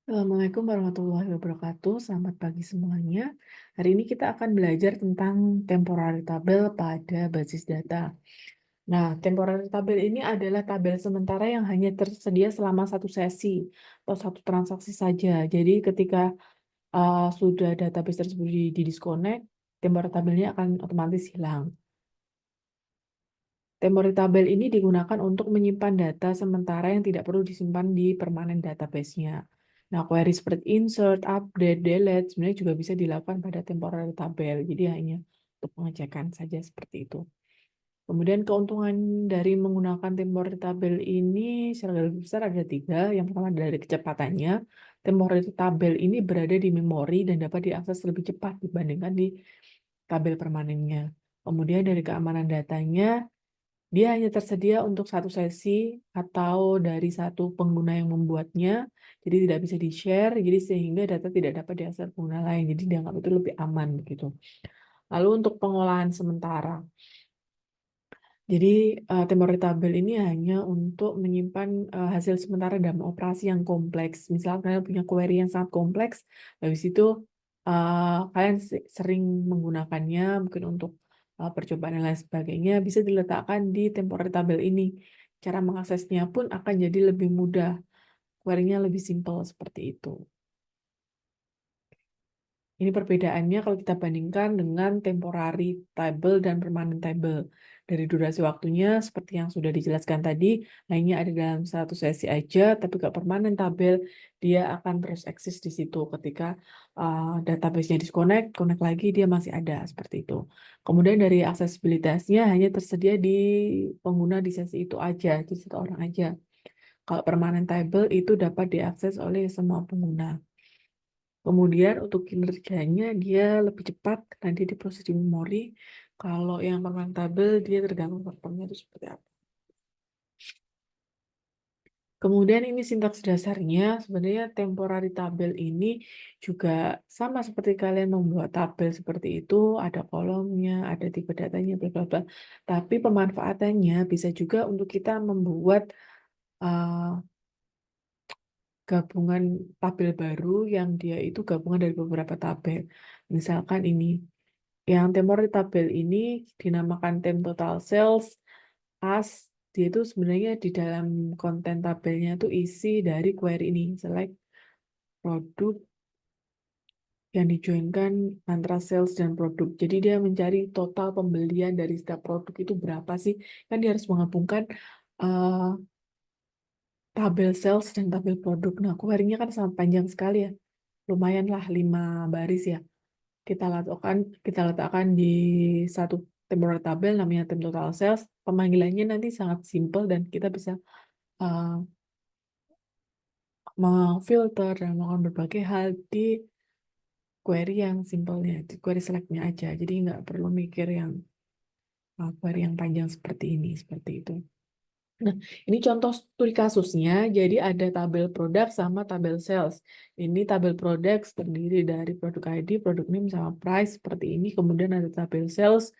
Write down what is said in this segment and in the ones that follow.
Assalamualaikum warahmatullahi wabarakatuh. Selamat pagi semuanya. Hari ini kita akan belajar tentang temporary tabel pada basis data. Nah, temporary tabel ini adalah tabel sementara yang hanya tersedia selama satu sesi atau satu transaksi saja. Jadi ketika sudah database tersebut di disconnect, temporary tabelnya akan otomatis hilang. Temporary tabel ini digunakan untuk menyimpan data sementara yang tidak perlu disimpan di permanen database-nya. Nah, query seperti insert, update, delete sebenarnya juga bisa dilakukan pada temporary tabel. Jadi hanya untuk pengecekan saja seperti itu. Kemudian keuntungan dari menggunakan temporary tabel ini secara garis besar ada 3. Yang pertama dari kecepatannya. Temporary tabel ini berada di memori dan dapat diakses lebih cepat dibandingkan di tabel permanennya. Kemudian dari keamanan datanya, dia hanya tersedia untuk satu sesi atau dari satu pengguna yang membuatnya, jadi tidak bisa di-share, jadi sehingga data tidak dapat diakses pengguna lain, jadi dianggap itu lebih aman begitu. Lalu untuk pengolahan sementara, jadi temporary tabel ini hanya untuk menyimpan hasil sementara dalam operasi yang kompleks. Misal kalian punya query yang sangat kompleks, habis itu kalian sering menggunakannya mungkin untuk percobaan dan lain sebagainya, bisa diletakkan di temporary tabel ini. Cara mengaksesnya pun akan jadi lebih mudah, query-nya lebih simpel seperti itu. Ini perbedaannya kalau kita bandingkan dengan temporary table dan permanent table. Dari durasi waktunya, seperti yang sudah dijelaskan tadi, hanya ada dalam satu sesi aja, tapi kalau permanent table, dia akan terus eksis di situ. Ketika database-nya disconnect, connect lagi, dia masih ada, seperti itu. Kemudian dari aksesibilitasnya hanya tersedia di pengguna di sesi itu aja, jadi satu orang aja. Kalau permanent table itu dapat diakses oleh semua pengguna. Kemudian untuk kinerjanya dia lebih cepat karena dia diproses di memori. Kalau yang permantable dia tergantung platformnya itu seperti apa. Kemudian ini sintaks dasarnya, sebenarnya temporary tabel ini juga sama seperti kalian membuat tabel seperti itu, ada kolomnya, ada tipe datanya, bla bla bla. Tapi pemanfaatannya bisa juga untuk kita membuat uh, gabungan tabel baru yang dia itu gabungan dari beberapa tabel. Misalkan ini. Yang temporary tabel ini dinamakan temp total sales as dia itu sebenarnya di dalam konten tabelnya itu isi dari query ini select produk yang dijoinkan antara sales dan produk. Jadi dia mencari total pembelian dari setiap produk itu berapa sih? Kan dia harus menggabungkan uh, tabel sales dan tabel produk. Nah, query-nya kan sangat panjang sekali ya. Lumayan lah 5 baris ya. Kita letakkan di satu temporary tabel namanya temp total sales. Pemanggilannya nanti sangat simple dan kita bisa uh, memfilter dan melakukan berbagai hal di query yang simpelnya, di query selectnya aja. Jadi nggak perlu mikir yang query yang panjang seperti ini, seperti itu. Nah, ini contoh studi kasusnya. Jadi ada tabel produk sama tabel sales. Ini tabel produk terdiri dari produk ID, produk name, sama price seperti ini. Kemudian ada tabel sales.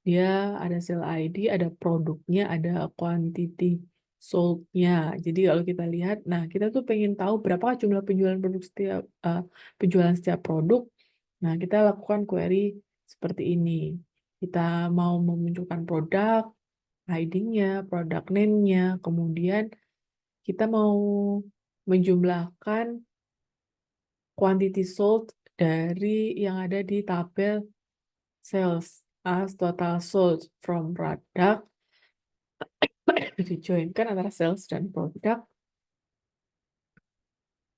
Dia ada sale ID, ada produknya, ada quantity sold-nya. Jadi kalau kita lihat, nah kita tuh pengen tahu berapa jumlah penjualan setiap produk. Nah, kita lakukan query seperti ini. Kita mau memunculkan produk, ID-nya, produk name-nya, kemudian kita mau menjumlahkan quantity sold dari yang ada di tabel sales as total sold from product dijoinkan antara sales dan produk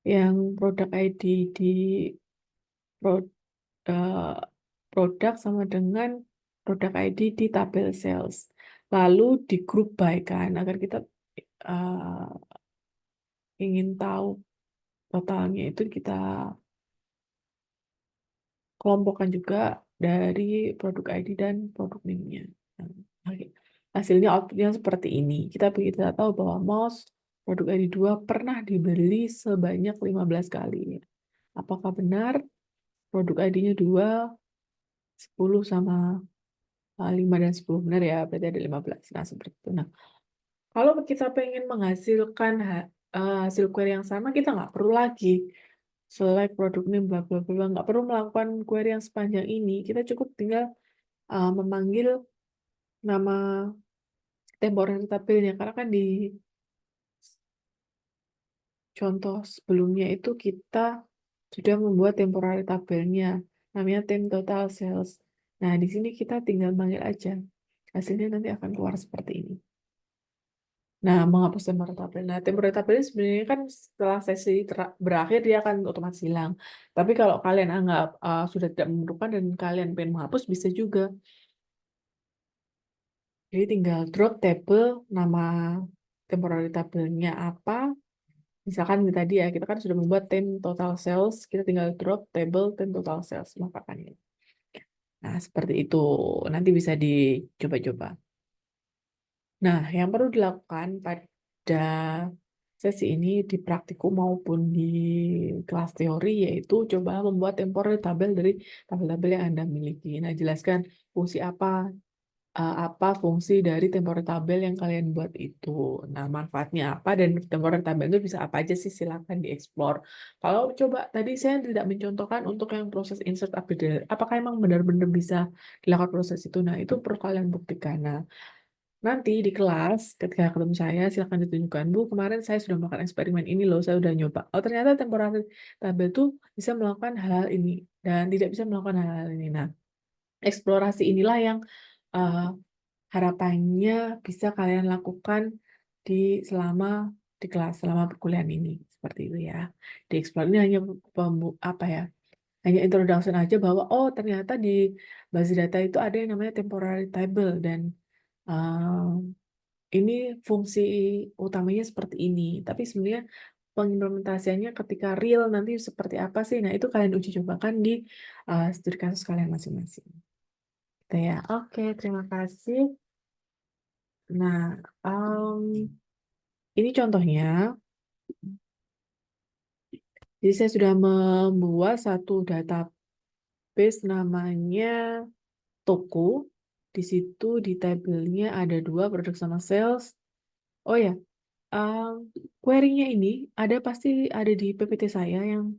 yang produk ID di pro- eh, produk sama dengan produk ID di tabel sales. Lalu di group by kan agar kita eh, ingin tahu totalnya itu kita kelompokkan juga dari produk ID dan produk name-nya. Nah, oke. Hasilnya outputnya seperti ini. Kita bisa tahu bahwa mouse produk ID 2 pernah dibeli sebanyak 15 kali. Apakah benar produk ID-nya 2, 10 sama 5 dan 10 benar ya, berarti ada 15. Nah, seperti itu. Nah, kalau kita pengen menghasilkan hasil query yang sama, kita nggak perlu lagi select produk name bla bla bla, nggak perlu melakukan query yang sepanjang ini. Kita cukup tinggal memanggil nama temporary tabelnya, karena kan di contoh sebelumnya itu kita sudah membuat temporary tabelnya, namanya temp total sales. Nah, di sini kita tinggal manggil aja. Hasilnya nanti akan keluar seperti ini. Nah, menghapus temporary tabel. Nah, temporary tabel ini sebenarnya kan setelah sesi berakhir dia akan otomatis hilang. Tapi kalau kalian anggap sudah tidak memerlukan dan kalian pengen menghapus, bisa juga. Jadi tinggal drop table nama temporary tabelnya apa. Misalkan tadi ya, kita kan sudah membuat temp total sales, kita tinggal drop table temp total sales, maka kan ini. Nah, seperti itu. Nanti bisa dicoba-coba. Nah, yang perlu dilakukan pada sesi ini di praktikum maupun di kelas teori yaitu coba membuat temporary tabel dari tabel-tabel yang Anda miliki. Nah, jelaskan fungsi apa fungsi dari temporary tabel yang kalian buat itu. Nah, manfaatnya apa dan temporary tabel itu bisa apa aja sih, silakan dieksplor. Kalau coba tadi saya tidak mencontohkan untuk yang proses insert update, apakah emang benar-benar bisa dilakukan proses itu? Nah, itu perlu kalian buktikan. Nah, nanti di kelas ketika ketemu saya silakan ditunjukkan, Bu, kemarin saya sudah melakukan eksperimen ini loh, saya sudah nyoba. Oh, ternyata temporary tabel itu bisa melakukan hal ini dan tidak bisa melakukan hal ini. Nah, eksplorasi inilah yang eh, harapannya bisa kalian lakukan di selama di kelas, selama perkuliahan ini. Seperti itu ya. Di explore ini hanya apa ya? Hanya introduction aja bahwa oh ternyata di base data itu ada yang namanya temporary table dan ini fungsi utamanya seperti ini. Tapi sebenarnya pengimplementasiannya ketika real nanti seperti apa sih? Nah, itu kalian uji cobakan di studi kasus kalian masing-masing. Gitu ya. Oke, terima kasih. Nah, ini contohnya. Jadi saya sudah membuat satu database namanya toko. Di situ di tabelnya ada 2 produk sama sales. Oh ya, query-nya ini pasti ada di PPT saya yang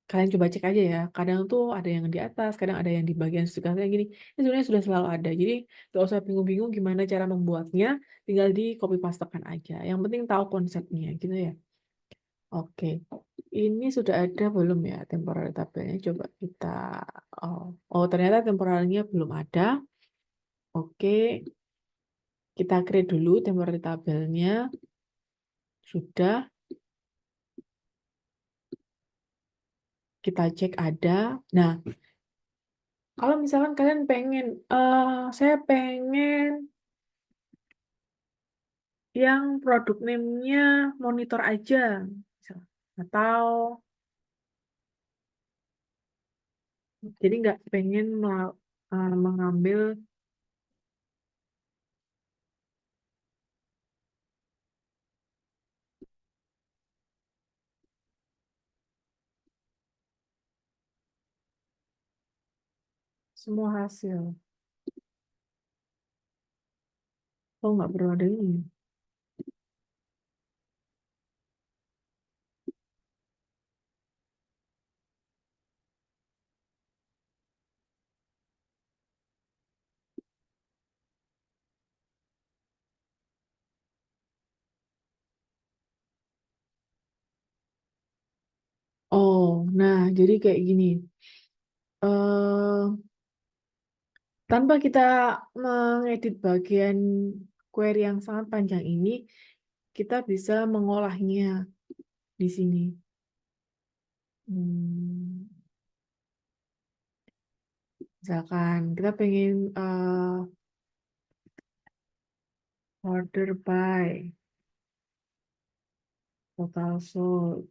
kalian coba cek aja ya. Kadang tuh ada yang di atas, kadang ada yang di bagian sekitar gini. Ini sebenarnya sudah selalu ada. Jadi nggak usah bingung-bingung gimana cara membuatnya, tinggal di copy pastekan aja. Yang penting tahu konsepnya gitu ya. Oke, ini sudah ada belum ya temporal tabelnya? Coba kita, oh, oh ternyata temporalnya belum ada. Oke, kita create dulu temporal tabelnya. Sudah, kita cek ada. Nah, kalau misalkan kalian pengen, saya pengen yang produk name-nya monitor aja, misal. Atau jadi nggak pengen mengambil semua hasil. Oh, nggak perlu ada ini. Oh, nah jadi kayak gini. eh Tanpa kita mengedit bagian query yang sangat panjang ini, kita bisa mengolahnya di sini. Hmm, Misalkan kita pengen order by total sold.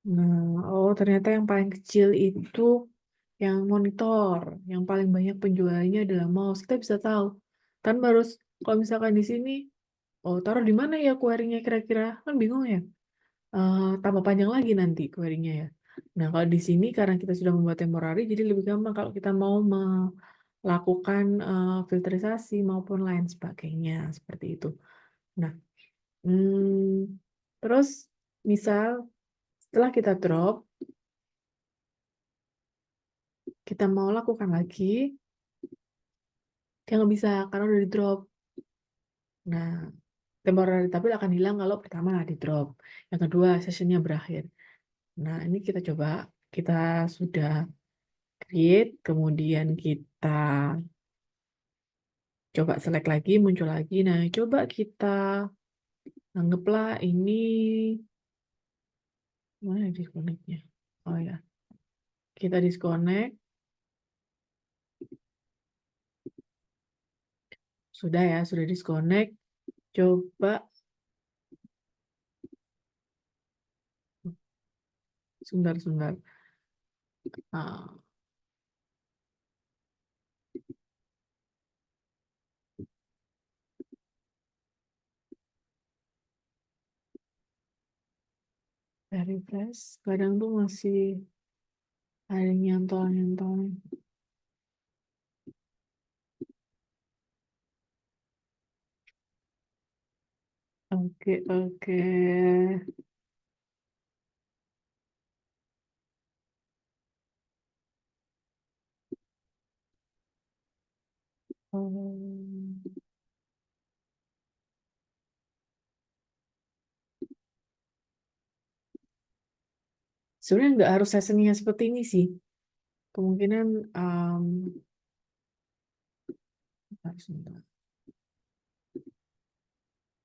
Nah, oh ternyata yang paling kecil itu yang monitor, yang paling banyak penjualannya adalah mouse. Kita bisa tahu. Tanpa harus, kalau misalkan di sini, oh taruh di mana ya query-nya kira-kira? Kan bingung ya. Tambah panjang lagi nanti query-nya ya. Nah, kalau di sini karena kita sudah membuat temporary, jadi lebih gampang kalau kita mau melakukan filterisasi maupun lain sebagainya, seperti itu. Nah, Hmm, terus misal setelah kita drop, kita mau lakukan lagi, dia nggak bisa karena udah di drop. Nah, temporary tabel akan hilang kalau pertama di drop. Yang kedua, sessionnya berakhir. Nah, ini kita coba, kita sudah create, kemudian kita coba select lagi, muncul lagi. Nah, coba kita anggaplah ini, mana disconnect-nya? Oh ya, kita disconnect. Sudah ya, sudah disconnect. Coba, sebentar. Ah, refresh, kadang tuh masih ada nyantol-nyantol. Oke. Um, Sebenarnya nggak harus sessionnya seperti ini sih. Kemungkinan sebentar.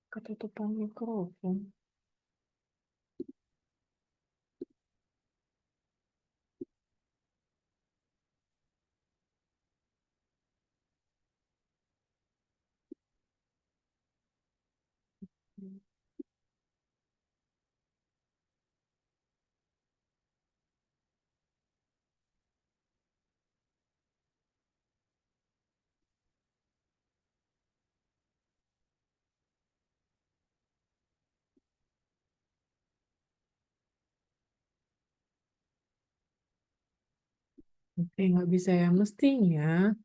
Ketutupan mikrofon. Oke, nggak bisa ya. Mestinya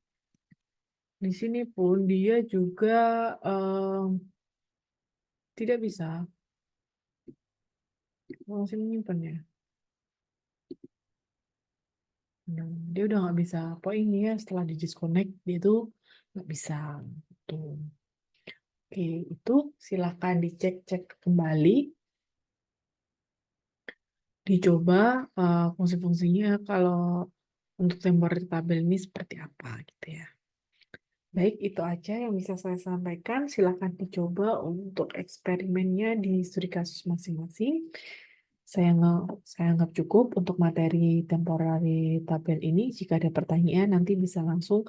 di sini pun dia juga tidak bisa masih menyimpan ya. Nah, dia udah nggak bisa. Pokoknya ini ya setelah di disconnect dia tuh nggak bisa. Tuh. Oke, itu silahkan dicek-cek kembali, dicoba fungsi-fungsinya kalau untuk temporary tabel ini seperti apa gitu ya. Baik, itu aja yang bisa saya sampaikan. Silahkan dicoba untuk eksperimennya di studi kasus masing-masing. Saya anggap cukup untuk materi temporary tabel ini. Jika ada pertanyaan, nanti bisa langsung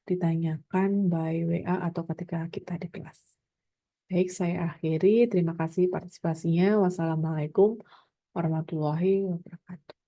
ditanyakan by WA atau ketika kita di kelas. Baik, saya akhiri. Terima kasih partisipasinya. Wassalamualaikum warahmatullahi wabarakatuh.